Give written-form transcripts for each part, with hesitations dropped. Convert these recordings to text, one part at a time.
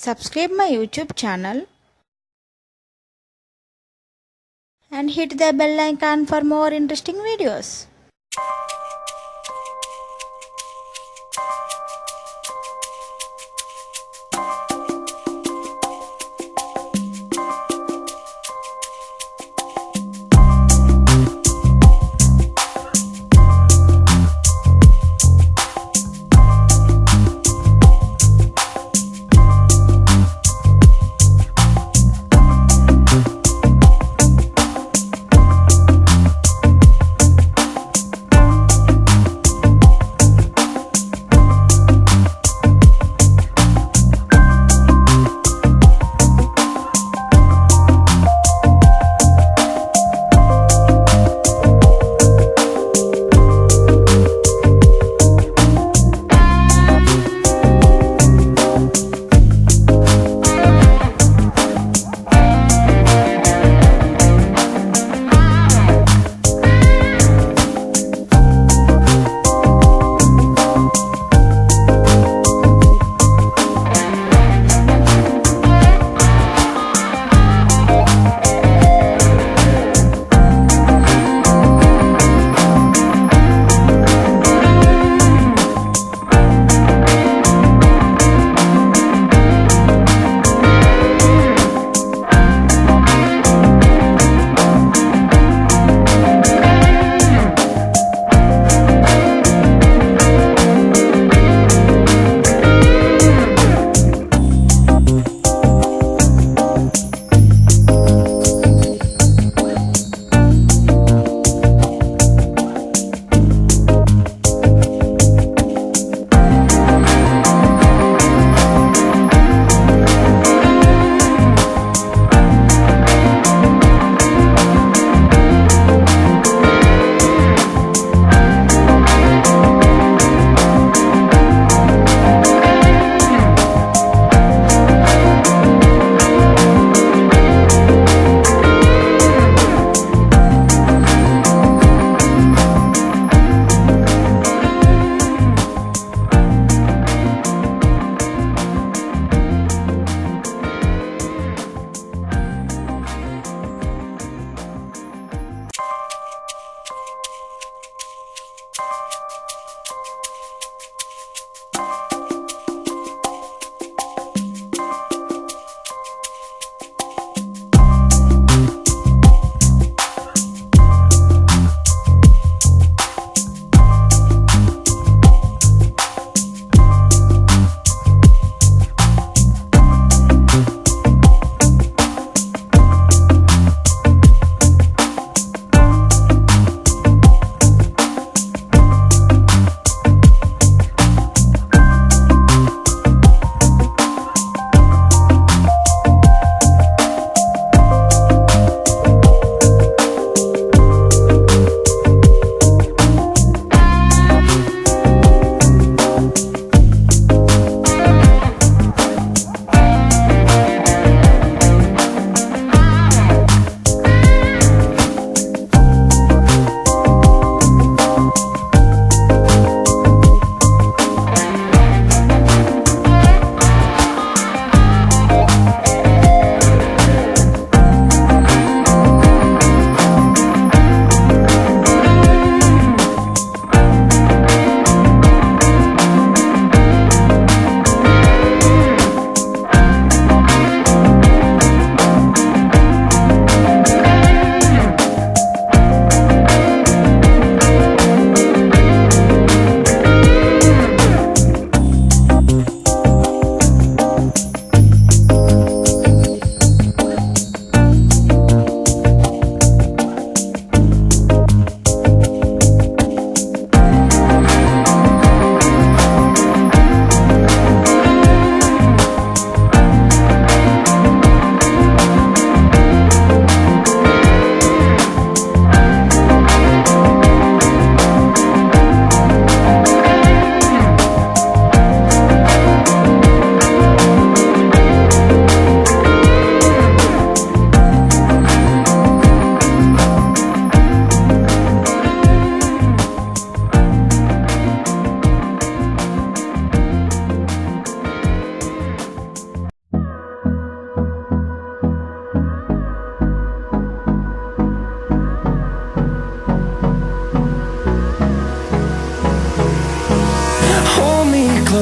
Subscribe my YouTube channel and hit the bell icon for more interesting videos.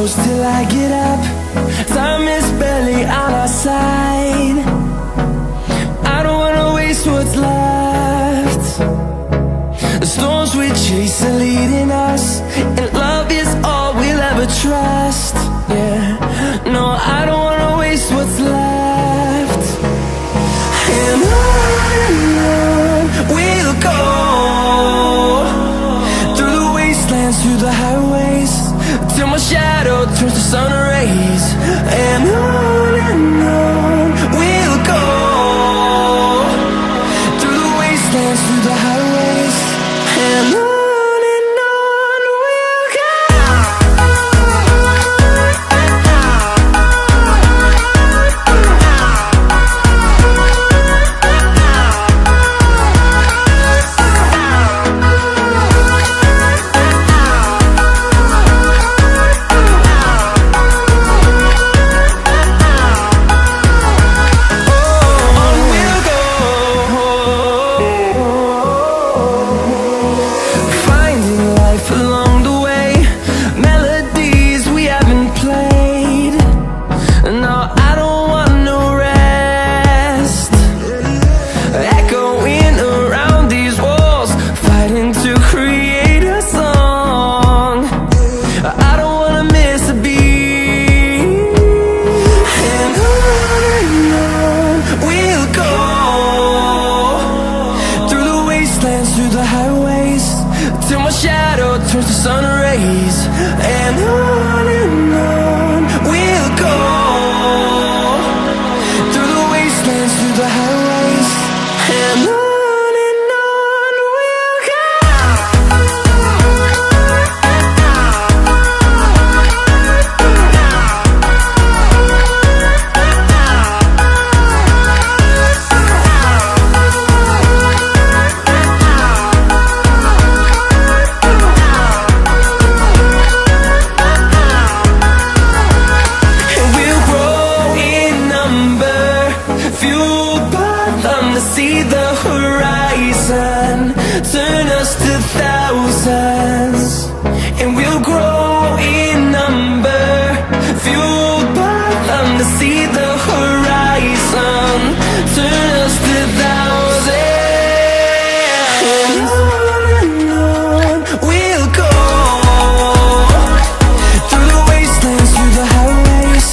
close till I get up. Time is barely on our side. I don't wanna waste what's left. The storms we chase are leading us, and love is all we'll ever trust. Yeah, no, I don't wanna waste what's left. And on we'll go, through the wastelands, through the highways, till my shadow turns to sun rays. And on we'll go, through the wastelands, through the highways, and on we'll go. Through the highways, till my shadow turns to sun rays. And on we'll go, through the wastelands, through the highways, and on we'll go. See the horizon, turn us to thousands, and we'll grow in number, fueled by them. To see the horizon, turn us to thousands, and on we'll go, through the wastelands, through the highways,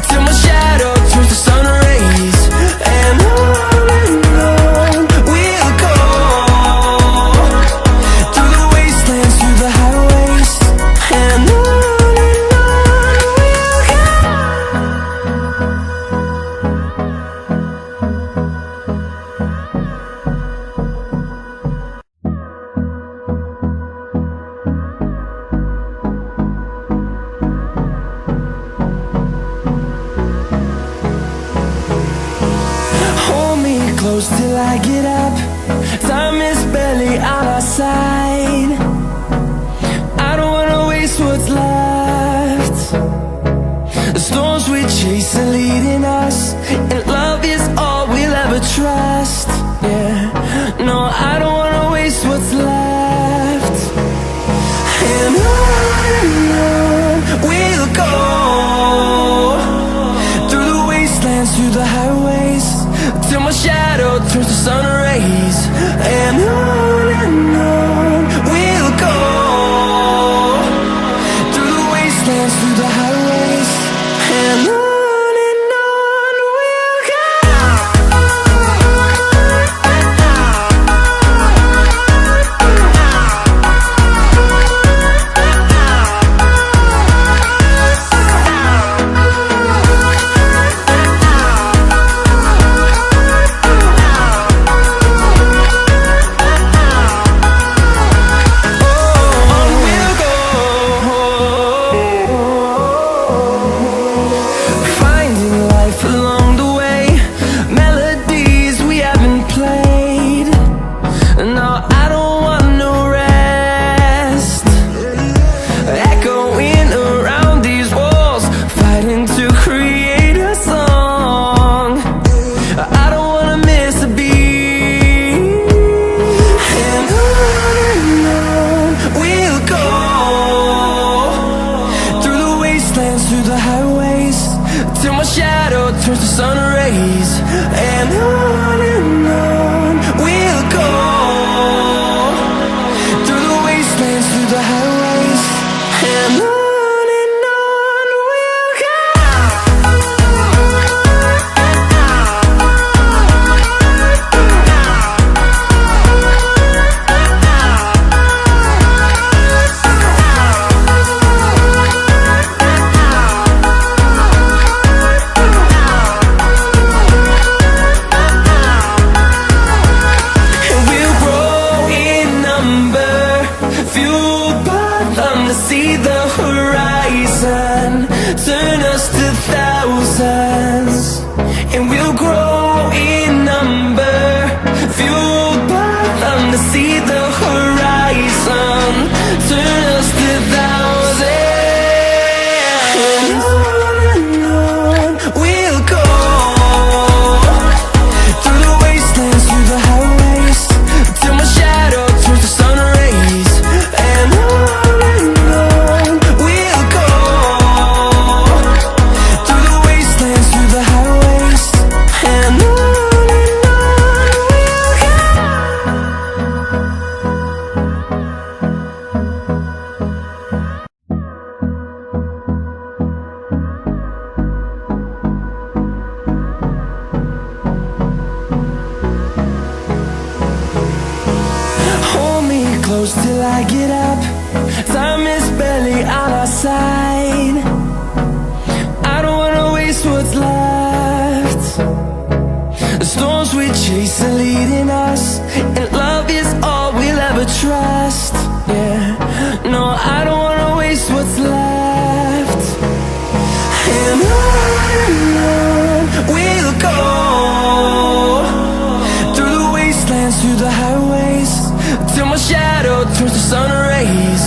till my shadow turns to sun rays. And close till I get up. Time is barely on our side. I don't wanna waste what's left. The storms we chase are leading us, and love is all we'll ever trust. Yeah, no, I don't wanna waste what's left. And on we'll go, through the wastelands, through the highways, till my shadow turns to sun rays. And on we'll go, through the wastelands, through the highways, and on we'll go. my shadow turns to sun rays. And on we'll go, through the wastelands, through the highways. And on we'll go. See the horizon, turn us to thousands, and we'll grow in number, fueled by them to see the horizon, turn us to thousands. And on we'll go, through the wastelands, through the highways, till my shadow turns to sun rays. And close till I get up. Time is barely on our side. I don't wanna waste what's left. The storms we chase are leading us, and love is all we'll ever trust. Yeah, no, I don't wanna waste what's left. And on we'll go, through the wastelands, through the highways, till my shadow turns to sun rays.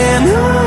And on